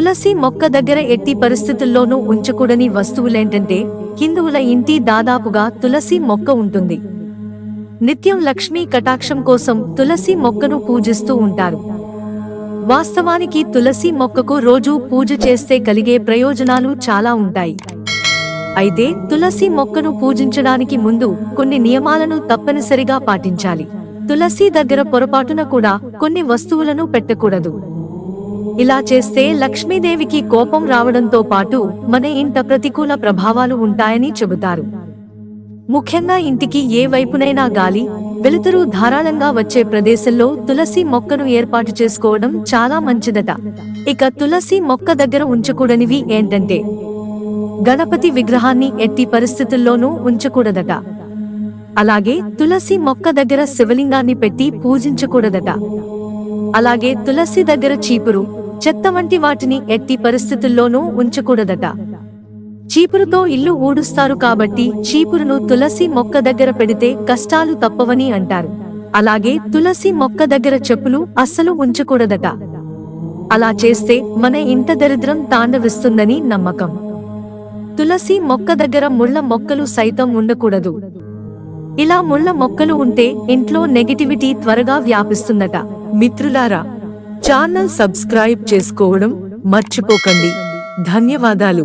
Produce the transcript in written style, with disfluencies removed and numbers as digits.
తులసి మొక్క దగ్గర ఎట్టి పరిస్థితుల్లోనూ ఉంచకూడని వస్తువులేంటంటే హిందువుల ఇంటి దాదాపుగా తులసి మొక్క ఉంటుంది. నిత్యం లక్ష్మీ కటాక్షం కోసం తులసి మొక్కను పూజిస్తూ ఉంటారు. వాస్తవానికి తులసి మొక్కకు రోజూ పూజ చేస్తే కలిగే ప్రయోజనాలు చాలా ఉంటాయి. అయితే తులసి మొక్కను పూజించడానికి ముందు కొన్ని నియమాలను తప్పనిసరిగా పాటించాలి. తులసి దగ్గర పొరపాటున కూడా కొన్ని వస్తువులను పెట్టకూడదు. ఇలా చేస్తే లక్ష్మీదేవికి కోపం రావడంతో పాటు మన ఇంట ప్రతికూల ప్రభావాలు ఉంటాయని చెబుతారు. ముఖ్యంగా ఇంటికి ఏ వైపునైనా గాలి, వెలుతురు ధారాళంగా వచ్చే ప్రదేశంలో తులసి మొక్కను ఏర్పాటు చేసుకోవడం చాలా మంచిదట. ఇక తులసి మొక్క దగ్గర ఉంచకూడనివి ఏంటంటే గణపతి విగ్రహాన్ని ఎట్టి పరిస్థితుల్లోనూ ఉంచకూడదట. అలాగే తులసి మొక్క దగ్గర శివలింగాన్ని పెట్టి పూజించకూడదట. అలాగే తులసి దగ్గర చీపురు, చెత్త వంటి వాటిని ఎట్టి పరిస్థితుల్లోనూ ఉంచకూడదట. చీపురుతో ఇల్లు ఊడుస్తారు కాబట్టి చీపురును తులసి మొక్క దగ్గర పెడితే కష్టాలు తప్పవని అంటారు. అలాగే తులసి మొక్క దగ్గర చెప్పులు అస్సలు ఉంచకూడదట. అలా చేస్తే మన ఇంట దరిద్రం తాండవిస్తుందని నమ్మకం. తులసి మొక్క దగ్గర ముళ్ళ మొక్కలు సైతం ఉండకూడదు. ఇలా ముళ్ళ మొక్కలు ఉంటే ఇంట్లో నెగటివిటీ త్వరగా వ్యాపిస్తుందట. మిత్రులారా, ఛానల్ సబ్స్క్రైబ్ చేసుకోవడం మర్చిపోకండి. ధన్యవాదాలు.